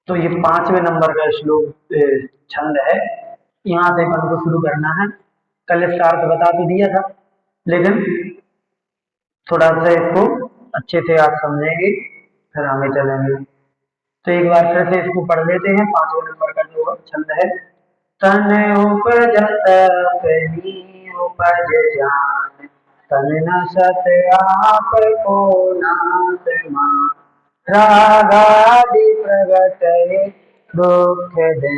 तो ये 5वें नंबर का श्लोक छंद है। यहाँ से अपन को शुरू करना है। कल इसका अर्थ बता तो दिया था, लेकिन थोड़ा सा इसको अच्छे से आप समझेंगे फिर आगे चलेंगे। तो एक बार फिर से इसको पढ़ लेते हैं। 5वें नंबर का जो छंद है। तन उपजत अपनी उपज जान, तन न सत आप को नाथ मान, रागादि प्रगट दुख दे,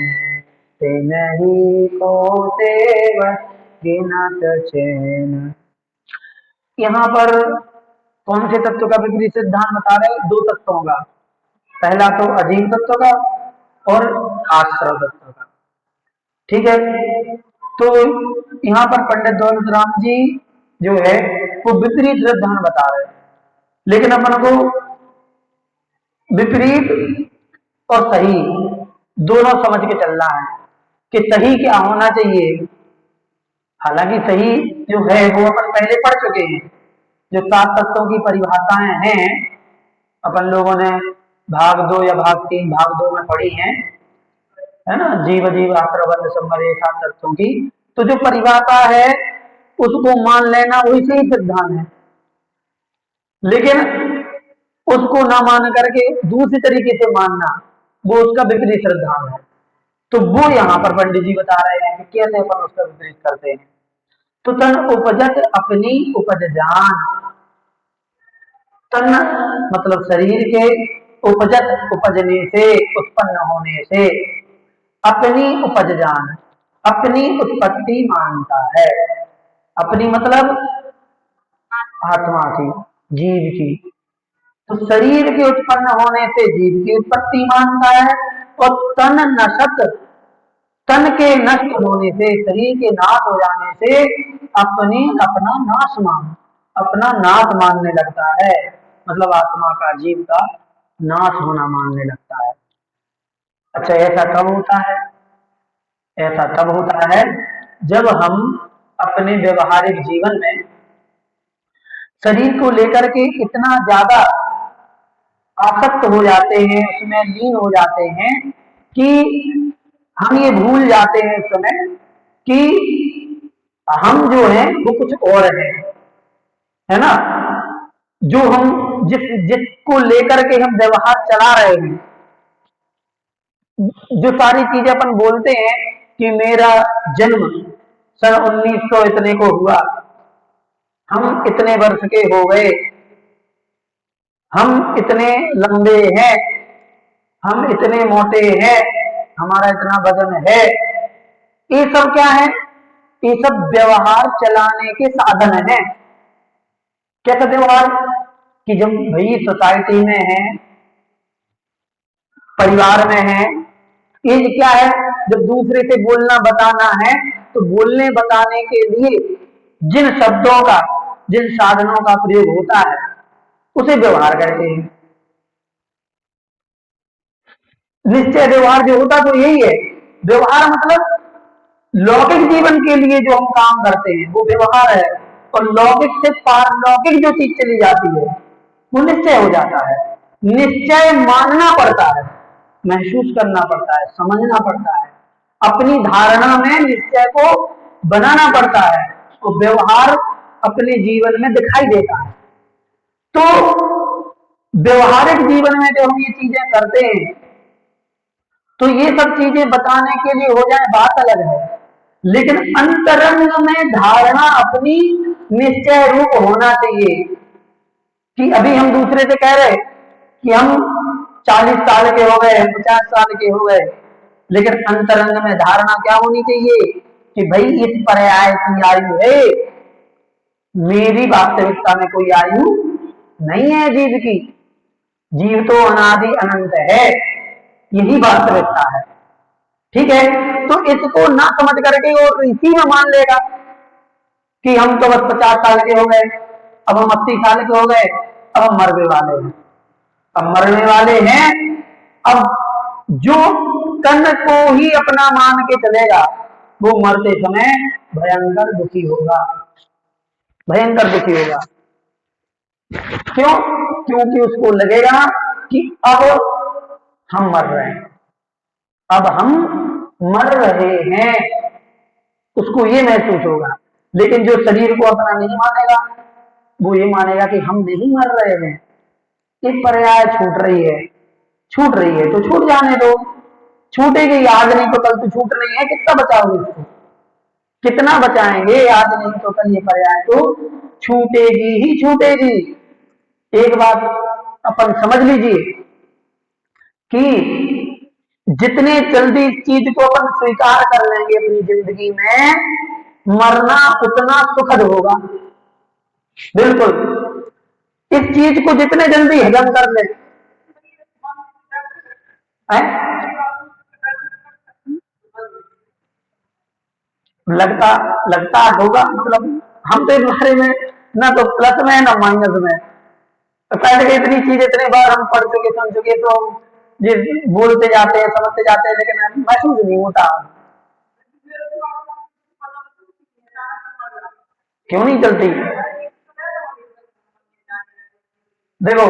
नहीं को सेवक गिनत चैन। यहाँ पर कौन से तत्व का विपरीत सिद्धांत बता रहे हैं? 2 तत्वों का। पहला तो अजीव तत्व का और आश्रव तत्व का। ठीक है। तो यहाँ पर पंडित दौलत राम जी जो है वो विपरीत सिद्धांत बता रहे हैं, लेकिन अपन को विपरीत और सही दोनों समझ के चलना है कि सही क्या होना चाहिए। हालांकि सही जो है वो अपन पहले पढ़ चुके हैं। जो 7 तत्वों की परिभाषाएं हैं अपन लोगों ने भाग 2 या भाग 3 भाग 2 में पढ़ी हैं, है ना। जीव जीव आश्रवण संबर 7 तत्वों की तो जो परिभाषा है उसको मान लेना वही सही सिद्धांत है, लेकिन उसको ना मान करके दूसरी तरीके से मानना वो उसका विपरीत सिद्धांत है। तो वो यहाँ पर पंडित जी बता रहे हैं कि कैसे अपन उसका विपरीत करते हैं। तो तन उपजत अपनी उपज जान, तन मतलब शरीर के, उपजत उपजने से, उत्पन्न होने से, अपनी उपज जान अपनी उत्पत्ति मानता है। अपनी मतलब आत्मा की, जीव की। तो शरीर के उत्पन्न होने से जीव की उत्पत्ति मानता है, और तन नशत, तन के नष्ट होने से, शरीर के नाश हो जाने से अपना नाश मानने लगता है। मतलब आत्मा का, जीव का नाश होना मानने लगता है। अच्छा, ऐसा कब होता है? ऐसा तब होता है जब हम अपने व्यवहारिक जीवन में शरीर को लेकर के इतना ज्यादा आसक्त हो जाते हैं, उसमें लीन हो जाते हैं कि हम ये भूल जाते हैं इस समय कि हम जो है वो कुछ और है ना। जो हम जिसको लेकर के हम व्यवहार चला रहे हैं, जो सारी चीजें अपन बोलते हैं कि मेरा जन्म सन 1900 इतने को हुआ, हम इतने वर्ष के हो गए, हम इतने लंबे हैं, हम इतने मोटे हैं, हमारा इतना वजन है, ये सब क्या है? ये सब व्यवहार चलाने के साधन है। कैसा व्यवहार? कि जब भाई सोसाइटी में है, परिवार में है, ये क्या है? जब दूसरे से बोलना बताना है तो बोलने बताने के लिए जिन शब्दों का, जिन साधनों का प्रयोग होता है उसे व्यवहार कहते हैं। निश्चय व्यवहार जो होता तो यही है। व्यवहार मतलब लौकिक जीवन के लिए जो हम काम करते हैं वो व्यवहार है, और लौकिक से पारलौकिक जो चीज चली जाती है वो निश्चय हो जाता है। निश्चय मानना पड़ता है, महसूस करना पड़ता है, समझना पड़ता है, अपनी धारणा में निश्चय को बनाना पड़ता है, तो व्यवहार अपने जीवन में दिखाई देता है। तो व्यवहारिक जीवन में जो हम ये चीजें करते हैं तो ये सब चीजें बताने के लिए हो जाए बात अलग है, लेकिन अंतरंग में धारणा अपनी निश्चय रूप होना चाहिए। कि अभी हम दूसरे से कह रहे कि हम 40 साल के हो गए, 50 साल के हो गए, लेकिन अंतरंग में धारणा क्या होनी चाहिए कि भाई इस पर्याय की आयु है, मेरी वास्तविकता में कोई आयु नहीं है जीव की। जीव तो अनादि अनंत है, यही वास्तविकता है। ठीक है। तो इसको ना समझ करके और इसी में मान लेगा कि हम तो बस 50 साल के हो गए, अब हम 80 साल के हो गए, अब हम मरने वाले हैं। अब मरने वाले हैं, अब जो तन को ही अपना मान के चलेगा वो मरते समय भयंकर दुखी होगा, भयंकर दुखी होगा। क्यों? क्योंकि उसको लगेगा कि अब हम मर रहे हैं, अब हम मर रहे हैं, उसको ये महसूस होगा। लेकिन जो शरीर को अपना नहीं मानेगा, वो ये मानेगा कि हम नहीं मर रहे हैं, एक पर्याय छूट रही है, छूट रही है तो छूट जाने दो, छूटेगी आज नहीं तो कल, तो छूट रही है, कितना बचाओगे उसको, कितना बचाएंगे, आज नहीं तो कल, ये पर्याय तो छूटेगी ही छूटेगी। एक बात अपन समझ लीजिए कि जितने जल्दी इस चीज को अपन स्वीकार कर लेंगे अपनी जिंदगी में, मरना उतना सुखद होगा। बिल्कुल, इस चीज को जितने जल्दी हजम कर ले, लगता लगता होगा, मतलब हम तो इस बारे में ना तो प्लस में ना माइनस में, तो पहले के इतनी चीज इतने बार हम पढ़ चुके सुन चुके, तो ये बोलते जाते हैं समझते जाते हैं, लेकिन महसूस नहीं होता। क्यों नहीं चलती? देखो,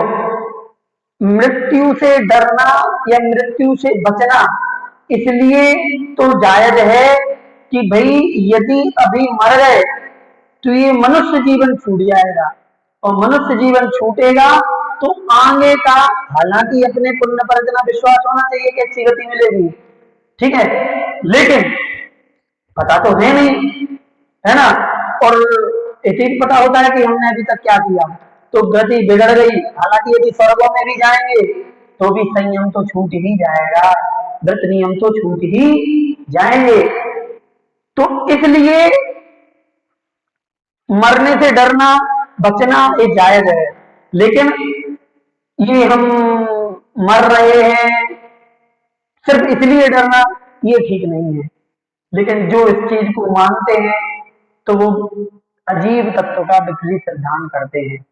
मृत्यु से डरना या मृत्यु से बचना इसलिए तो जायज है कि भाई यदि अभी मर गए तो ये मनुष्य जीवन छूट जाएगा, और मनुष्य जीवन छूटेगा तो आगे का, हालांकि अपने पुण्य पर इतना विश्वास होना चाहिए कि अच्छी गति मिलेगी, ठीक है, लेकिन पता तो है नहीं, है ना। और इसी पता होता है कि हमने अभी तक क्या किया, तो गति बिगड़ गई, हालांकि यदि स्वर्गों में भी जाएंगे तो भी संयम तो छूट ही जाएगा, व्रत नियम तो छूट ही जाएंगे। तो इसलिए मरने से डरना बचना ये जायज है, लेकिन ये हम मर रहे हैं सिर्फ इसलिए डरना, ये ठीक नहीं है। लेकिन जो इस चीज को मानते हैं तो वो अजीब तत्व का विपरीत सिद्धांत करते हैं,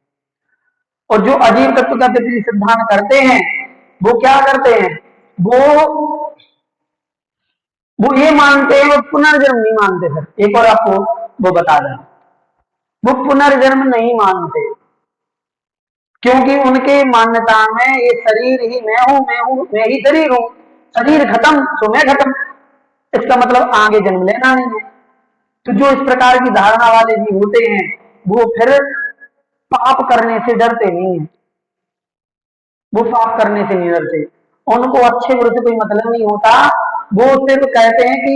और जो अजीब तत्व का विपरीत सिद्धांत करते हैं वो क्या करते हैं, वो वो ये मानते हैं, वो पुनर्जन्म नहीं मानते। सर एक और आपको वो बता दें, वो पुनर्जन्म नहीं मानते, क्योंकि उनके मान्यता में ये शरीर ही मैं हूं, मैं हूं, मैं ही शरीर हूं, शरीर खत्म तो मैं खत्म, इसका मतलब आगे जन्म लेना नहीं है। तो जो इस प्रकार की धारणा वाले जीव होते हैं वो फिर पाप करने से डरते नहीं है, वो पाप करने से नहीं डरते, उनको अच्छे बुरे से कोई मतलब नहीं होता। वो सिर्फ कहते हैं कि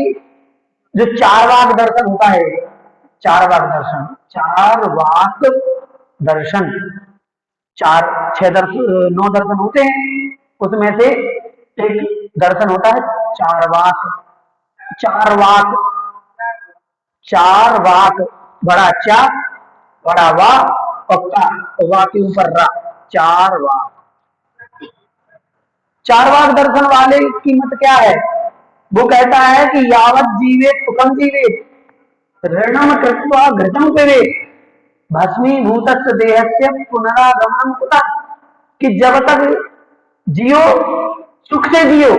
जो चार वाक दर्शन होता है, चार वाक दर्शन, चार वाक दर्शन, चार छह दर्शन, 9 दर्शन होते हैं, उसमें से एक दर्शन होता है चार वाक। चार वाक, चार वाक, बड़ा चा, बड़ा वा, और का, वा के ऊपर रा, चार वाक। चार वाक दर्शन वाले की कीमत क्या है? वो कहता है कि यावत जीवे सुखम जीवे, ऋणम कृत्वा घृतम पिबे, भस्मीभूत देहस्य पुनरागमनम कुतः, कि जब तक जियो सुख से जियो,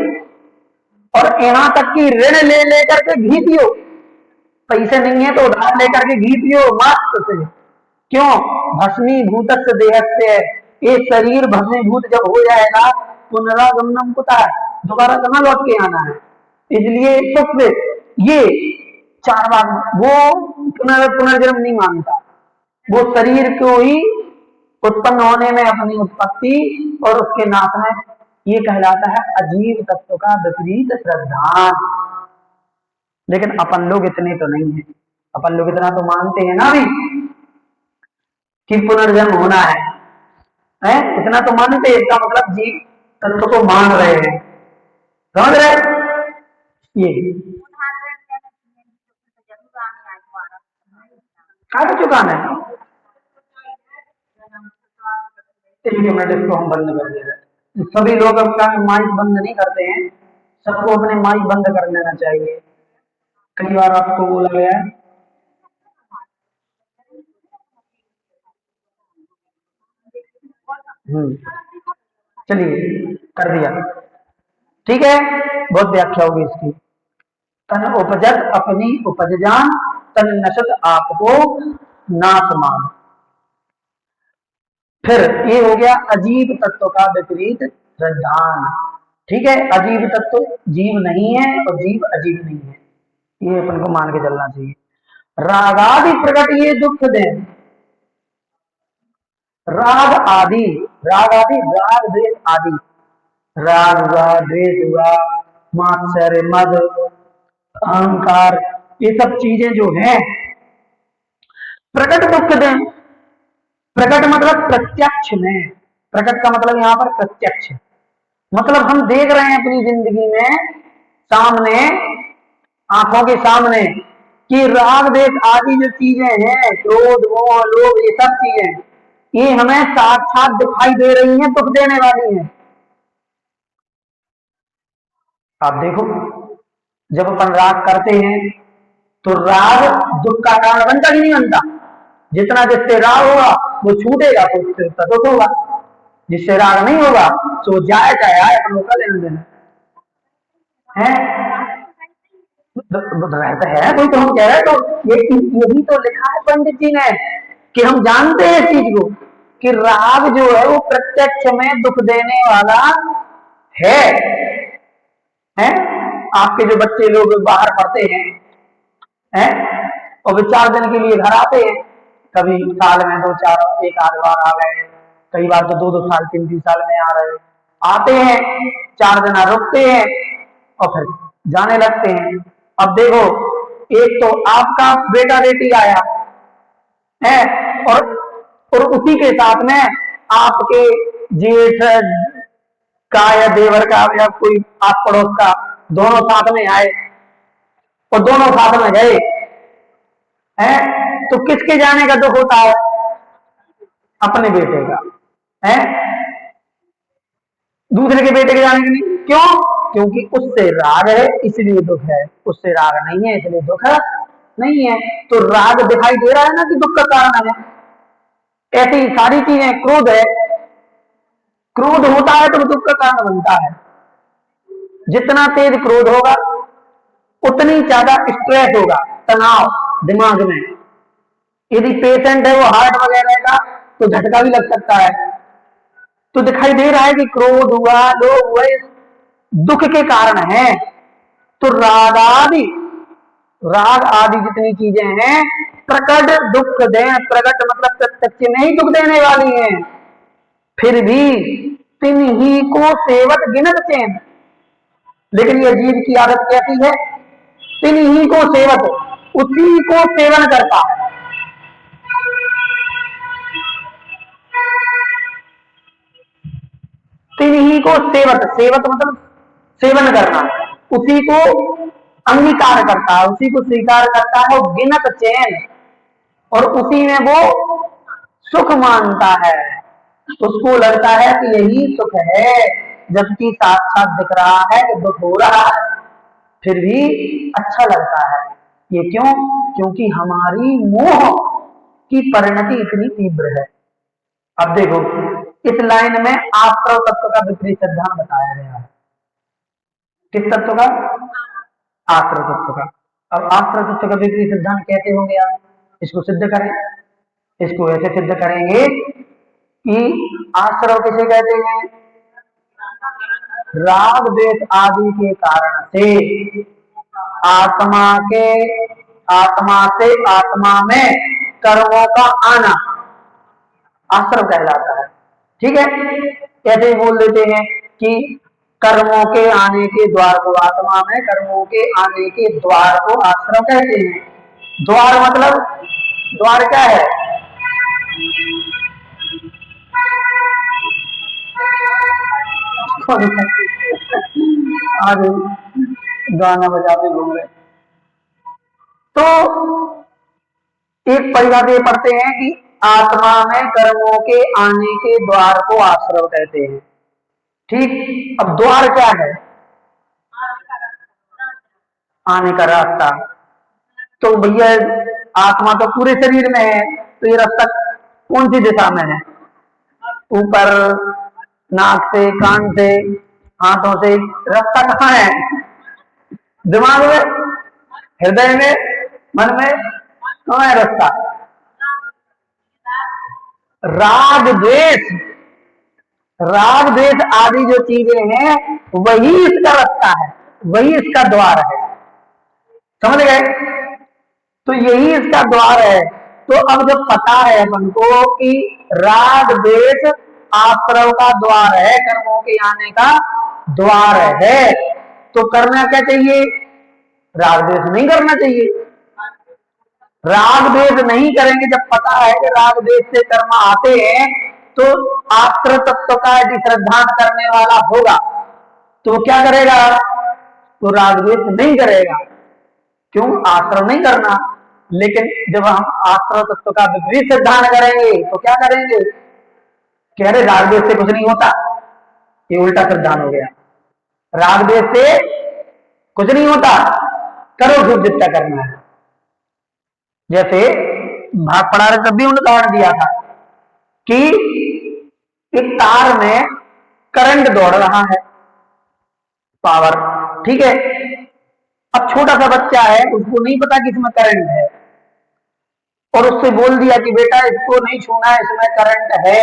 और यहां तक कि ऋण ले लेकर के घी पियो, पैसे नहीं है तो उधार लेकर के घी पियो मस्त से। क्यों? भस्मीभूत देहस्य, ये शरीर भस्मीभूत जब हो जाएगा, पुनरागमनम कुतः, दोबारा कहां लौट के आना है, इसलिए तो फिर ये चार बार वो पुनर्जन्म नहीं मानता, वो शरीर को ही उत्पन्न होने में अपनी उत्पत्ति और उसके नाश में, ये कहलाता है अजीब तत्व का विपरीत श्रद्धान। लेकिन अपन लोग इतने तो नहीं है, अपन लोग इतना तो मानते हैं ना भी कि पुनर्जन्म होना है? इतना तो मानते हैं, इसका मतलब जीव तत्व को मान रहे हैं, समझ रहे? ये काट चुकाना है, 1 मिनट इसको हम बंद कर दे रहे हैं। सभी लोग अपना माइक बंद नहीं करते हैं, सबको अपने माइक बंद कर लेना चाहिए, कई बार आपको बोला गया है। चलिए कर दिया, ठीक है, बहुत व्याख्या होगी इसकी। तन उपजत अपनी उपज जान, तन नशत आपको नाश मान। फिर ये हो गया अजीब तत्व का विपरीत श्रद्धान। ठीक है, अजीब तत्व जीव नहीं है और जीव अजीब नहीं है, ये अपन को मान के चलना चाहिए। रागादि प्रकट ये दुख दे, राग आदि, राग आदि, राग द्वेष आदि, राग हुआ, द्वेष हुआ, मात्सर्य, मद, अहंकार, ये सब चीजें जो हैं प्रकट दुख दें। प्रकट मतलब प्रत्यक्ष में, प्रकट का मतलब यहां पर प्रत्यक्ष, मतलब हम देख रहे हैं अपनी जिंदगी में सामने, आंखों के सामने कि राग देश आदि जो चीजें हैं, क्रोध मोह लोभ, ये सब चीजें ये हमें साक्षात दिखाई दे रही हैं, दुख देने वाली हैं। आप देखो, जब अपन राग करते हैं तो राग दुख का कारण बनता कि नहीं बनता? जितना जिससे राग होगा वो छूटेगा तो उससे उसका दुख होगा, जिससे राग नहीं होगा तो जाए चाहे आए, अपन का लेना देना है। रहता है कोई, तो हम कह रहे हैं, तो यही तो लिखा है पंडित जी ने कि हम जानते हैं इस चीज को कि राग जो है वो प्रत्यक्ष में दुख देने वाला है। हैं, आपके जो बच्चे लोग बाहर पढ़ते हैं और वे 4 दिन के लिए घर आते हैं, कभी साल में 2 4 एक आध बार आ गए, कई बार तो 2 2 साल 3 3 साल में आ रहे, आते हैं 4 दिन रुकते हैं और फिर जाने लगते हैं। अब देखो, एक तो आपका बेटा बेटी आया है और उसी के साथ में आपके जेठ का या देवर का या कोई आस पड़ोस का, दोनों साथ में आए और दोनों साथ में गए हैं, तो किसके जाने का दुख होता है? अपने बेटे का है, दूसरे के बेटे के जाने का नहीं। क्यों? क्योंकि उससे राग है इसलिए दुख है, उससे राग नहीं है इसलिए दुख नहीं है। तो राग दिखाई दे रहा है ना कि दुख का कारण है। ऐसी सारी चीजें, क्रोध है, क्रोध होता है तो दुख का कारण बनता है। जितना तेज क्रोध होगा उतनी ज्यादा स्ट्रेस होगा, तनाव दिमाग में। यदि पेशेंट है वो हार्ट वगैरह का, तो झटका भी लग सकता है। तो दिखाई दे रहा है कि क्रोध हुआ, लोभ हुए, दुख के कारण है। तो राग आदि, राग आदि जितनी चीजें हैं प्रकट दुख दे, प्रकट मतलब प्रत्यक्ष में ही दुख देने वाली हैं। फिर भी तिन ही को सेवत गिनत चैन, लेकिन ये जीव की आदत कैसी है? तिन ही को सेवत, उसी को सेवन करता है। तिन ही को सेवत, सेवत मतलब सेवन करना, उसी को अंगीकार करता है, उसी को स्वीकार करता है, वो गिनत चैन, और उसी में वो सुख मानता है। उसको लगता है कि यही सुख है, जबकि साक्षात दिख रहा है कि दुख हो रहा है, फिर भी अच्छा लगता है। ये क्यों? क्योंकि हमारी मोह की परिणति इतनी तीव्र है। अब देखो, इस लाइन में आश्रव तत्व का विपरीत सिद्धांत बताया गया है। किस तत्व का? आश्रव तत्व का। अब आश्रव तत्व का विपरीत सिद्धांत कैसे हो गया, इसको सिद्ध करें। इसको ऐसे सिद्ध करेंगे कि आश्रव किसे कहते हैं? राग द्वेष आदि के कारण से आत्मा के, आत्मा से आत्मा में कर्मों का आना आश्रव कहलाता है। ठीक है, ऐसे ही बोल देते हैं कि कर्मों के आने के द्वार को, आत्मा में कर्मों के आने के द्वार को आश्रव कहते हैं। द्वार मतलब, द्वार क्या है? आज गाना बजाते घूम रहे। तो एक परिभाषा ये पढ़ते हैं कि आत्मा में कर्मों के आने के द्वार को आश्रव कहते हैं। ठीक, अब द्वार क्या है? आने का रास्ता। तो भैया आत्मा तो पूरे शरीर में है, तो ये रास्ता कौन सी दिशा में है? ऊपर, नाक से, कान से, हाथों से, रास्ता कहाँ है? दिमाग में, हृदय में, मन में, कहाँ है रास्ता? राग द्वेष, राग द्वेष आदि जो चीजें हैं वही इसका रास्ता है, वही इसका द्वार है। समझ गए? तो यही इसका द्वार है। तो अब जब पता है अपन को कि राग द्वेष आश्रव का द्वार है, कर्मों के आने का द्वार है, तो करना क्या चाहिए? राग द्वेष नहीं करना चाहिए। राग द्वेष नहीं करेंगे, जब पता है कि राग द्वेष से कर्म आते हैं, तो आश्रय तत्व का यदि श्रद्धा करने वाला होगा तो वो क्या करेगा? तो राग द्वेष नहीं करेगा। क्यों? आश्रय नहीं करना। लेकिन जब हम आश्रय तत्व का विपरीत सिद्धांत करेंगे तो क्या करेंगे? कह रहे राग द्वेष से कुछ नहीं होता, ये उल्टा सिद्धांत हो गया। राग द्वेष से कुछ नहीं होता, करो खूब जितना करना है। जैसे भाग पढ़ा रहे तब भी उन्होंने उदाहरण दिया था कि एक तार में करंट दौड़ रहा है, पावर, ठीक है। अब छोटा सा बच्चा है, उसको नहीं पता कि इसमें करंट है, और उससे बोल दिया कि बेटा इसको नहीं छूना है, इसमें करंट है,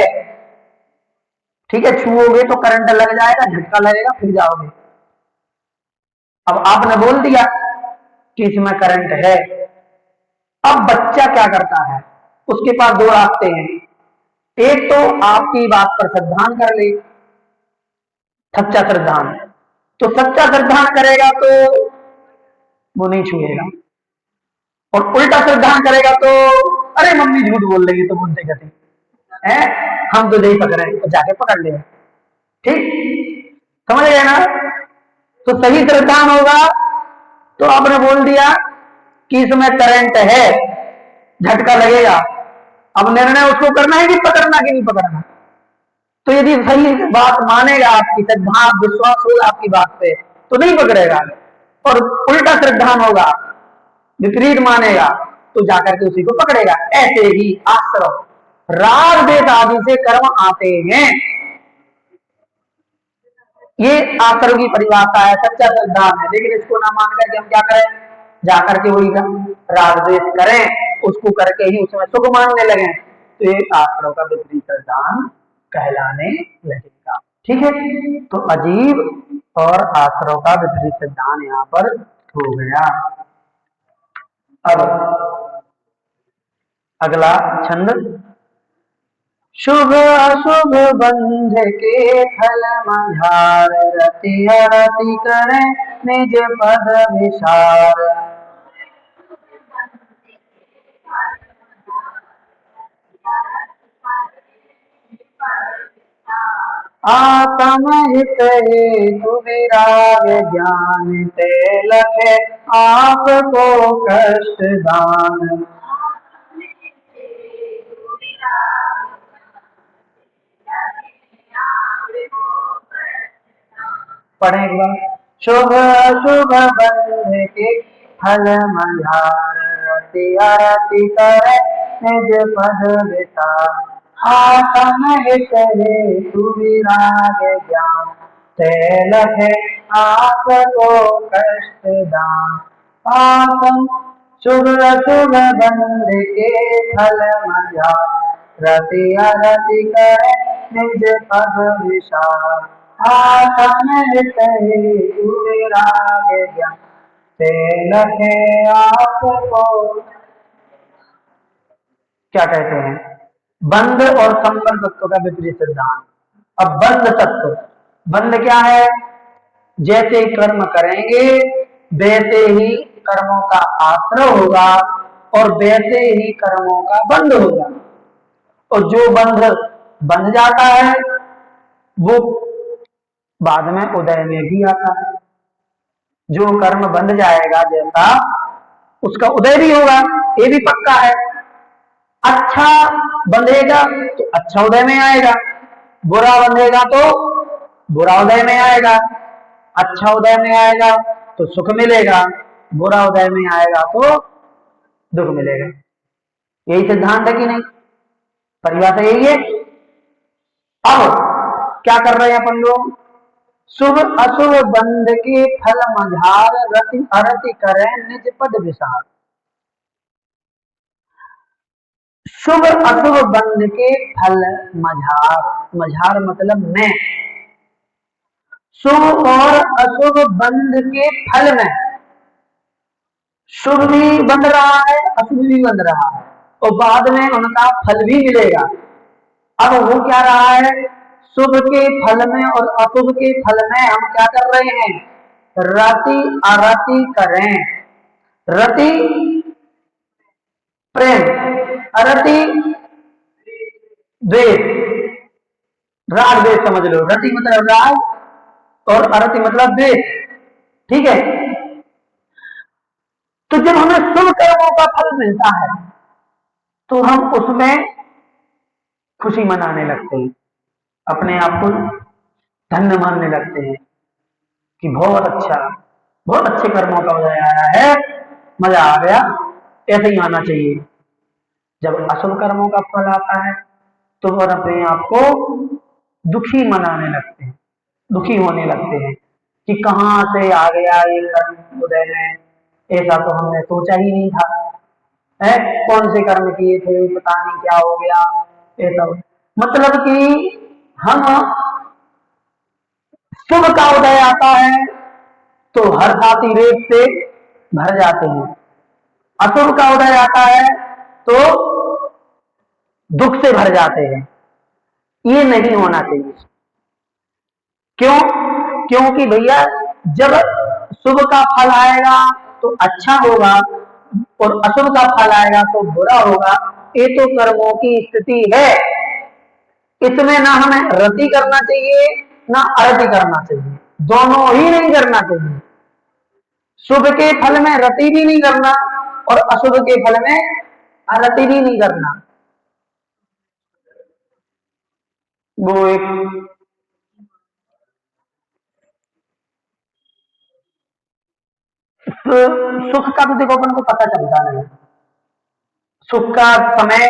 ठीक है, छूओगे तो करंट लग जाएगा, झटका लगेगा, फिर जाओगे। अब आपने बोल दिया कि इसमें करंट है। अब बच्चा क्या करता है? उसके पास दो रास्ते हैं। एक तो आपकी बात पर श्रद्धान कर ले, सच्चा श्रद्धान। तो सच्चा श्रद्धान करेगा तो वो नहीं छुएगा, और उल्टा श्रद्धान करेगा तो अरे मम्मी झूठ बोल रही है तो बोलते कहते हैं हम तो नहीं पकड़े, तो जाके पकड़ ले। ठीक, समझ गए ना? तो सही श्रद्धान होगा तो आपने बोल दिया कि इसमें करंट है, झटका लगेगा। अब निर्णय उसको करना है कि पकड़ना कि नहीं पकड़ना। तो यदि सही बात मानेगा, आपकी श्रद्धा विश्वास होगा आपकी बात पे, तो नहीं पकड़ेगा, और उल्टा श्रद्धान होगा, विपरीत मानेगा, तो जाकर के उसी को पकड़ेगा। ऐसे ही आश्रव राग द्वेष आदि से कर्म आते हैं, ये आश्रव की परिभाषा है, सच्चा श्रद्धान है। लेकिन इसको ना मान करके हम क्या करें? जाकर के वही राग द्वेष करें, उसको करके ही उसमें सुख मानने लगे, तो ये आश्रव का विपरीत श्रद्धान कहलाने लगेगा। ठीक है, तो अजीब और आश्रव का विपरीत सिद्धांत यहाँ पर हो गया। अब अगला छंद, शुभ अशुभ बंध के फल मझार, रति अरति करे निज पद विचार। आत्म हित हेतु विराग ज्ञान, ते लखे आपको कष्ट दान। पढ़े एक बार, शुभ अशुभ बंध के फल मझार, रति अरति करे निज पद विचार। आत्म हित हेतु विराग ज्ञान, ते लखे आपको कष्ट दान। आत्म शुभ अशुभ बंध के फल मझार, रति अरति करे निज पद विचार। आत्म हित हेतु विराग ज्ञान, ते लखे आपको। क्या कहते हैं? बंध और संबंध तत्व का विपरीत सिद्धांत। अब बंध तत्व, बंध क्या है? जैसे कर्म करेंगे वैसे ही कर्मों का आश्रय होगा, और वैसे ही कर्मों का बंध होगा। और जो बंध बंध जाता है वो बाद में उदय में भी आता है। जो कर्म बंध जाएगा जैसा, उसका उदय भी होगा, ये भी पक्का है। अच्छा बंधेगा तो अच्छा उदय में आएगा, बुरा बंधेगा तो बुरा उदय में आएगा। अच्छा उदय में आएगा तो सुख मिलेगा, बुरा उदय में आएगा तो दुख मिलेगा। यही सिद्धांत है कि नहीं? परिभाषा यही है। अब क्या कर रहे हैं अपन लोग? शुभ अशुभ बंध के फल मझार, रति अरति करें निज पद विचार। शुभ अशुभ बंध के फल मझार, मझार मतलब में, शुभ और अशुभ बंध के फल में, शुभ भी बंध रहा है अशुभ भी बंध रहा है और बाद में उनका फल भी मिलेगा। अब वो क्या रहा है, शुभ के फल में और अशुभ के फल में हम क्या कर रहे हैं, रति अरति करें। रति प्रेम, अरति द्वेष, राग द्वेष समझ लो। रति मतलब राग और अरति मतलब द्वेष, ठीक है। तो जब हमें शुभ कर्मों का फल मिलता है तो हम उसमें खुशी मनाने लगते हैं, अपने आप को धन्य मानने लगते हैं कि बहुत अच्छा, बहुत अच्छे कर्मों का उदय आया है, मजा आ गया, ऐसे ही आना चाहिए। जब अशुभ कर्मों का फल आता है तो वह अपने आप को दुखी मनाने लगते हैं, दुखी होने लगते हैं कि कहां से आ गया ये कर्म उदय में, ऐसा तो हमने सोचा ही नहीं था, है कौन से कर्म किए थे, पता नहीं क्या हो गया, ऐसा। मतलब कि हम शुभ का उदय आता है तो हर साथी रेत से भर जाते हैं, अशुभ का उदय आता है तो दुख से भर जाते हैं। ये नहीं होना चाहिए। क्यों? क्योंकि भैया जब शुभ का फल आएगा तो अच्छा होगा और अशुभ का फल आएगा तो बुरा होगा। ये तो कर्मों की स्थिति है, इसमें ना हमें रति करना चाहिए ना अरति करना चाहिए, दोनों ही नहीं करना चाहिए। शुभ के फल में रति भी नहीं करना और अशुभ के फल में अरति भी नहीं करना। वो एक सुख का तो देखो अपन को पता चलता नहीं, सुख का समय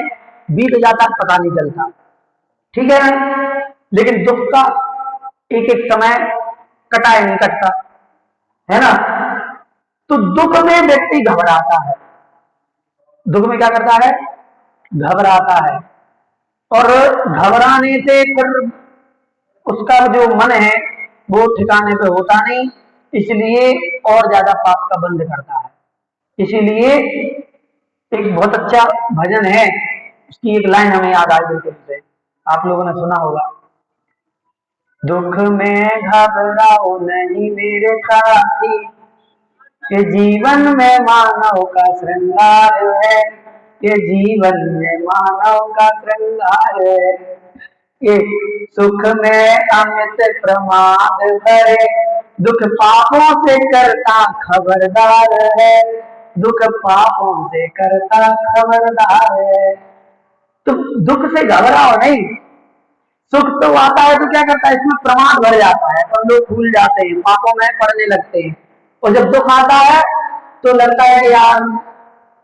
बीत जाता पता नहीं चलता, ठीक है। लेकिन दुख का एक एक समय कटा नहीं कटता, है ना। तो दुख में व्यक्ति घबराता है, दुख में क्या करता है, घबराता है, और घबराने से फिर उसका जो मन है वो ठिकाने पे होता नहीं, इसलिए और ज्यादा पाप का बंध करता है। इसीलिए एक बहुत अच्छा भजन है, उसकी एक लाइन हमें याद आई बिल्कुल से, आप लोगों ने सुना होगा। दुख में घबराओ नहीं मेरे साथी, ये जीवन में मानव का श्रृंगार है, ये जीवन में मानव का श्रृंगार है। ये सुख में अमित प्रमाद भरे, दुख पापों से करता खबरदार है, दुख पापों से करता खबरदार है। तो दुख से घबराओ नहीं, सुख तो आता है तो क्या करता है, इसमें प्रमाद भर जाता है, तो लोग भूल जाते हैं, पापों में पड़ने लगते हैं। और जब दुख आता है तो लगता है कि यार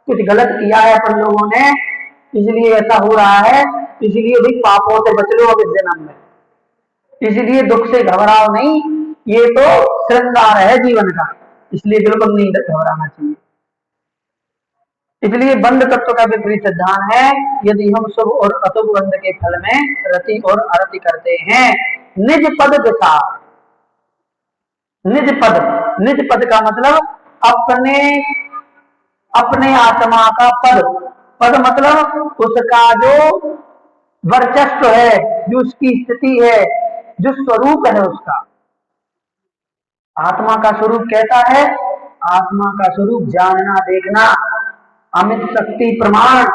कुछ गलत किया है अपन लोगों ने, इसलिए ऐसा हो रहा है, इसलिए भी पापों से बच लो अब इस जन्म में। इसलिए दुख से घबराओ नहीं, ये तो श्रृंगार है जीवन का, इसलिए बिल्कुल नहीं घबराना चाहिए। इसलिए बंध तत्व का विपरीत सिद्धांत है, यदि हम शुभ और अशुभ बंध के फल में रति और अरति करते हैं। निज पद दिशा, निज पद, निज पद का मतलब अपने अपने आत्मा का पद, पद मतलब उसका जो वर्चस्व है, जो उसकी स्थिति है, जो स्वरूप है उसका। आत्मा का स्वरूप कैसा है, आत्मा का स्वरूप जानना देखना, अमित शक्ति प्रमाण,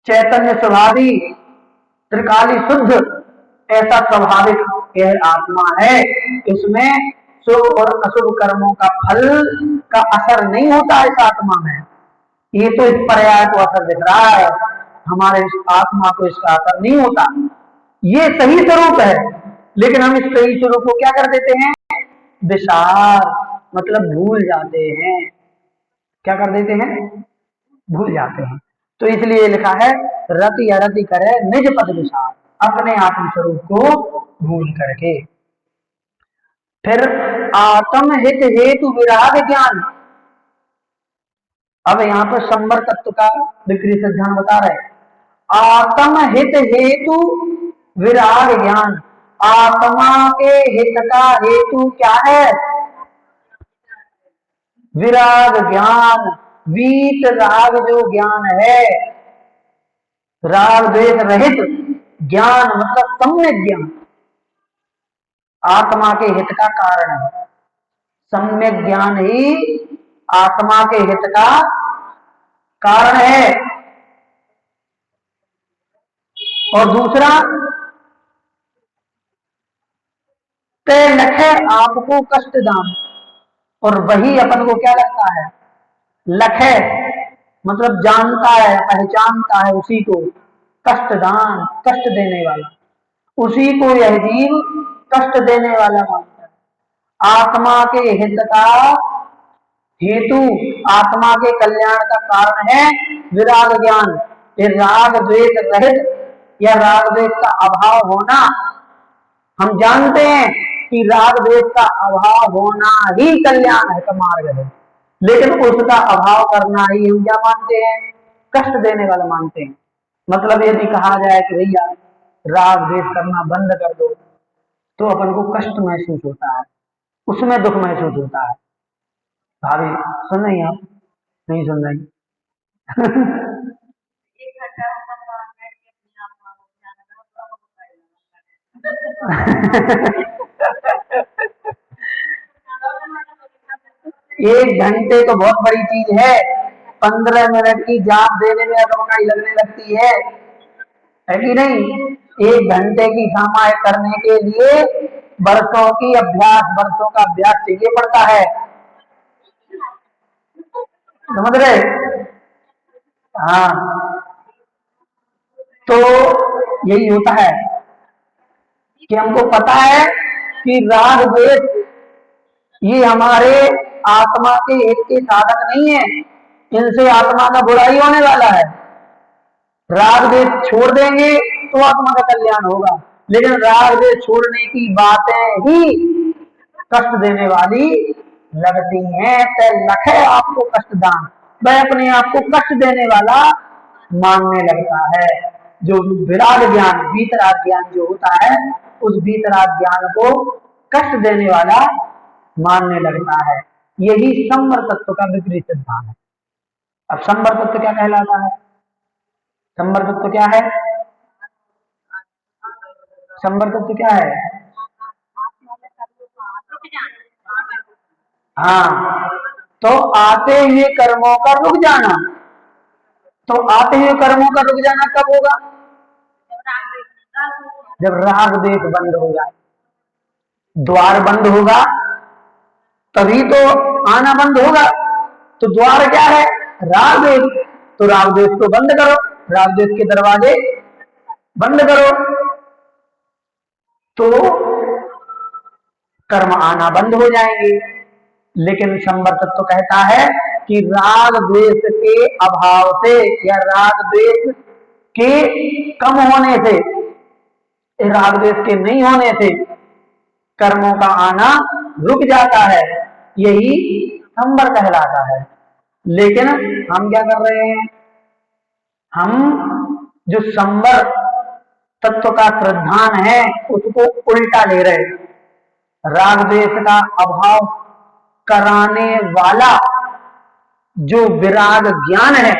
चैतन्य स्वभावी, त्रिकाली शुद्ध, ऐसा स्वाभाविक यह आत्मा है। इसमें शुभ और अशुभ कर्मों का फल का असर नहीं होता इस आत्मा में। ये तो इस पर्याय को असर दिख रहा है, हमारे इस आत्मा को इसका असर नहीं होता। ये सही स्वरूप है, लेकिन हम इस सही स्वरूप को क्या कर देते हैं, विसार मतलब भूल जाते हैं। क्या कर देते हैं, भूल जाते हैं। तो इसलिए लिखा है रति अरति करे निज पद विसार, अपने आत्म स्वरूप को भूल करके। फिर आत्म हित हेतु विराग ज्ञान, अब यहाँ पर संवर तत्व का विपरीत सिद्धांत बता रहे। आत्म हित हेतु विराग ज्ञान। आत्मा के हित का हेतु क्या है? विराग ज्ञान। वीत राग जो ज्ञान है, राग द्वेष रहित ज्ञान मतलब सम्यक ज्ञान आत्मा के हित का कारण है। सम्यक ज्ञान ही आत्मा के हित का कारण है। और दूसरा, तय लखे आपको कष्ट दान। और वही अपन को क्या लगता है? लखे मतलब जानता है, पहचानता है उसी को। कष्ट दान, कष्ट देने वाला, उसी को यह जीव कष्ट देने वाला मानता है। आत्मा के हित का हेतु, आत्मा के कल्याण का कारण है विराग ज्ञान। ये राग द्वेष रहित या राग द्वेष का अभाव होना, हम जानते हैं कि राग द्वेष का अभाव होना ही कल्याण है का मार्ग है, लेकिन उसका अभाव करना ही हम क्या मानते हैं? कष्ट देने वाला मानते हैं। मतलब यदि कहा जाए कि भैया राग द्वेष करना बंद कर दो, तो अपन को कष्ट महसूस होता है, उसमें दुख महसूस होता है। भाभी सुन रही आप? नहीं सुन रही? एक घंटे तो बहुत बड़ी चीज है, 15 मिनट की जाप देने में अकड़ाई लगने लगती है कि नहीं? एक घंटे की सामायिक करने के लिए वर्षों की अभ्यास, वर्षों का अभ्यास चाहिए पड़ता है। समझ रहे? हाँ, तो यही होता है कि हमको पता है कि राग द्वेष ये हमारे आत्मा के हित के साधक नहीं है, इनसे आत्मा का बुराई होने वाला है। राग द्वेष छोड़ देंगे तो आत्मा का कल्याण होगा, लेकिन राग द्वेष छोड़ने की बातें ही कष्ट देने वाली लगती हैं। तो लखे आपको कष्ट दान, वह अपने आप को कष्ट देने वाला मानने लगता है। जो विराग ज्ञान, वीतराग ज्ञान जो होता है, उस वीतराग ज्ञान को कष्ट देने वाला मानने लगता है। यही संवर तत्व का विपरीत सिद्धांत है। अब संवर तत्व क्या कहलाता है? संवर तत्व क्या है? संवर तत्व क्या है? हाँ, तो आते हुए कर्मों का रुक जाना। तो आते हुए कर्मों का रुक जाना कब होगा? जब राग द्वेष बंद हो जाए, द्वार बंद होगा तभी तो आना बंद होगा। तो द्वार क्या है? राग द्वेष। तो राग द्वेष को बंद करो, राग द्वेष के दरवाजे बंद करो, तो कर्म आना बंद हो जाएंगे। लेकिन संवर तत्व कहता है कि राग द्वेष के अभाव से या राग द्वेष के कम होने से, राग द्वेष के नहीं होने से कर्मों का आना रुक जाता है। यही संवर कहलाता है। लेकिन हम क्या कर रहे हैं? हम जो संवर तत्व का श्रद्धान है उसको उल्टा ले रहे। राग द्वेष का अभाव कराने वाला जो विराग ज्ञान है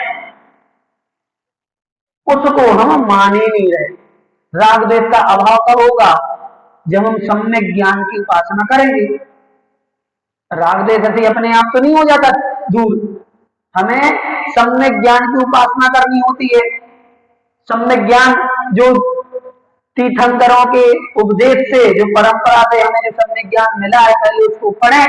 उसको हम माने नहीं रहे। राग द्वेष का अभाव कब होगा? जब हम सम्यक ज्ञान की उपासना करेंगे। राग द्वेष ऐसे अपने आप तो नहीं हो जाता दूर, हमें सम्यक ज्ञान की उपासना करनी होती है। सम्यक ज्ञान जो तीर्थंकरों के उपदेश से, जो परंपरा से हमें जो सम्यक ज्ञान मिला है, पहले उसको पढ़ें,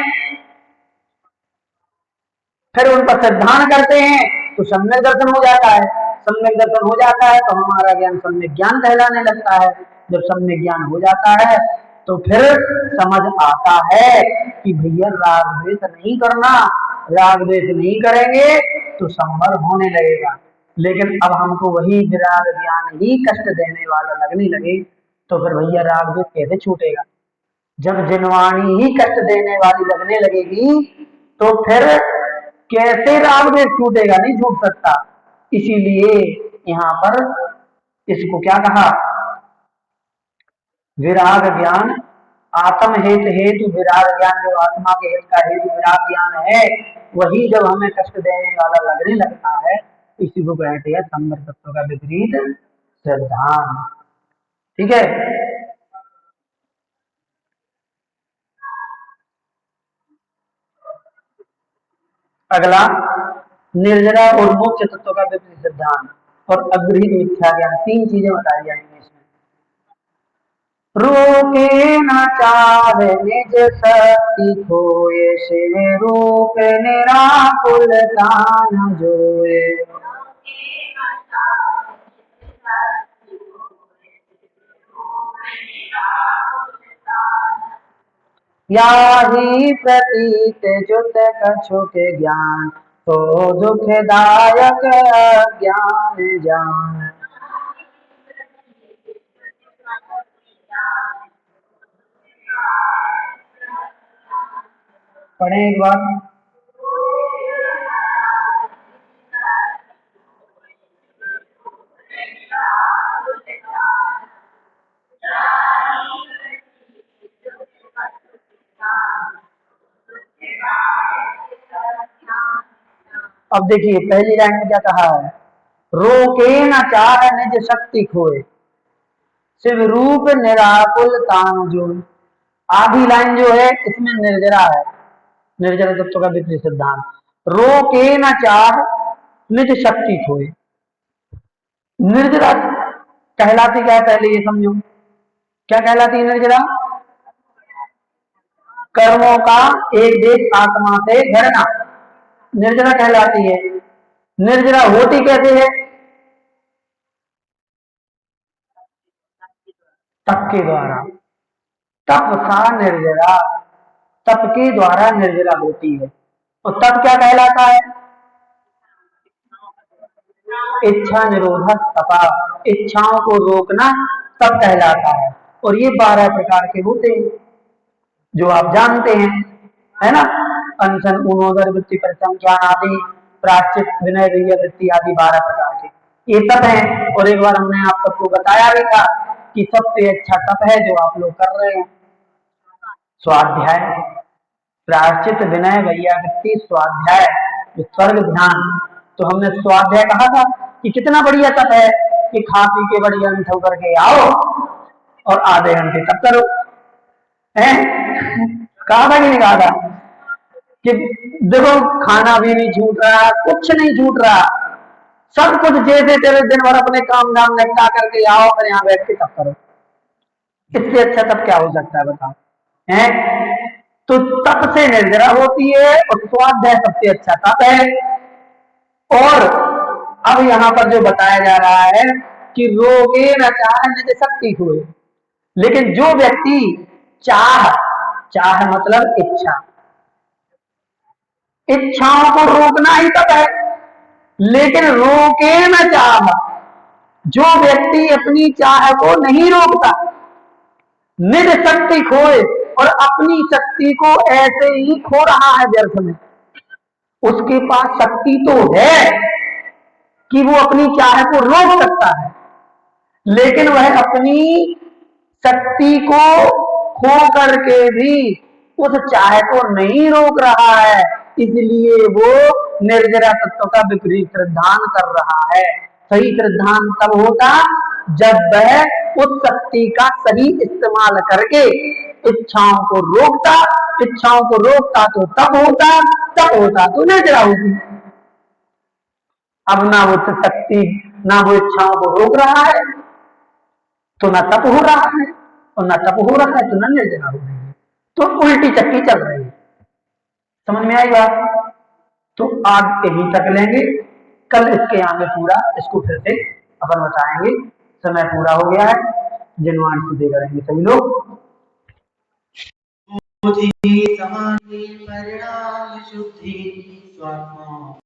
फिर उन पर श्रद्धान करते हैं तो सम्यक दर्शन हो जाता है। सम्यक दर्शन हो जाता है तो हमारा ज्ञान सम्यक ज्ञान कहलाने लगता है। जब सम्यक ज्ञान हो जाता है तो फिर समझ आता है कि भैया राग द्वेष नहीं करना, राग द्वेष नहीं करेंगे तो संवर होने लगेगा। लेकिन अब हमको वही विराग ज्ञान ही कष्ट देने वाला लगने लगे तो फिर भैया राग द्वेष कैसे छूटेगा? जब जिनवाणी ही कष्ट देने वाली लगने लगेगी तो फिर कैसे राग द्वेष छूटेगा, नहीं छूट सकता। इसीलिए यहाँ पर इसको क्या कहा, विराग ज्ञान आत्म हेतु विराग ज्ञान, जो आत्मा के हित का हेतु विराग ज्ञान है, वही जब हमें कष्ट देने वाला लगने लगता है, इसी को कहते हैं संवर तत्व का विपरीत सिद्धांत। ठीक है। अगला निर्जरा और मोक्ष तत्व का विपरीत सिद्धांत और अग्रहित मिथ्या ज्ञान, तीन चीजें बताई जाएंगी इसमें। रोके न चाहे निज शक्ति खोए, शिव रूप निराकुलता न जोए। याही प्रतीत जुत कछु के ज्ञान, तो दुखदायक ज्ञान जान। पढ़े एक बार। अब देखिए पहली लाइन में क्या कहा है, रोके न चाह निज शक्ति खोए, शिव रूप निराकुल तान जोए। आधी लाइन जो है इसमें निर्जरा है, निर्जरा तत्व का विपरीत सिद्धांत। रोके न चाह निज शक्ति खोए, निर्जरा कहलाती क्या है, पहले ये समझो क्या कहलाती है निर्जरा। कर्मों का एक देश आत्मा से घरना निर्जरा कहलाती है। निर्जरा होती कैसे है, तप के द्वारा। तप सा निर्जरा, तप के द्वारा निर्जरा होती है। और तप क्या कहलाता है, इच्छा निरोधक तपा, इच्छाओं को रोकना तप कहलाता है। और ये 12 प्रकार के होते हैं जो आप जानते हैं, है ना। अनशन, उनोदर वृत्ति, परिसंख्यान आदि, प्राश्चित, विनय, वैय वृत्ति आदि 12 प्रकार के ये तप है। और एक बार हमने आप सबको बताया भी था कि सबसे अच्छा तप है जो आप लोग कर रहे हैं, स्वाध्याय। प्राश्चित, विनय, वैयावृत्ति, स्वाध्याय, स्वर्ग ध्यान। तो हमने स्वाध्याय कहा था कि कितना बढ़िया तप है कि खा पी के बढ़िया अंत होकर के आओ और आधे घंटे तप करो, है। कहा था कि नहीं कहा था कि देखो खाना भी नहीं छूट रहा, कुछ नहीं छूट रहा, सब कुछ जैसे तेरे दिन भर अपने काम धाम निपटा करके आओ और यहाँ बैठ के तप करो। इससे अच्छा तप क्या हो सकता है बताओ, है। तो तप से निर्जरा होती है और स्वाध्याय सबसे अच्छा तप है। और अब यहाँ पर जो बताया जा रहा है कि रोके न चाह निज शक्ति खोए, लेकिन जो व्यक्ति चाह, चाह मतलब इच्छा, इच्छाओं को रोकना ही तप है। लेकिन रोके न चाह, जो व्यक्ति अपनी चाह को नहीं रोकता, निज शक्ति खोए, और अपनी शक्ति को ऐसे ही खो रहा है व्यर्थ में। उसके पास शक्ति तो है कि वो अपनी चाह को रोक सकता है, लेकिन वह अपनी शक्ति को खो करके भी उस चाह को नहीं रोक रहा है, इसलिए वो निर्जरा तत्व का विपरीत सिद्धांत कर रहा है। सही सिद्धांत तब होता जब वह उस शक्ति का सही इस्तेमाल करके इच्छाओं को रोकता, इच्छाओं को रोकता तो तब होता तो निर्जरा होती। अब ना वो शक्ति, ना वो इच्छाओं को रोक रहा है तो ना तप हो रहा है, और ना तप हो रहा है तो ना निर्जरा हो रही है, तो उल्टी चक्की चल रही है। समझ में आई बात। तो आज यहीं तक लेंगे, कल इसके आगे पूरा इसको फिर से अपन बताएंगे। समय पूरा हो गया है, जिनवान सीधे करेंगे सभी लोग। समाधि परिणाम शुद्धि स्वात्मा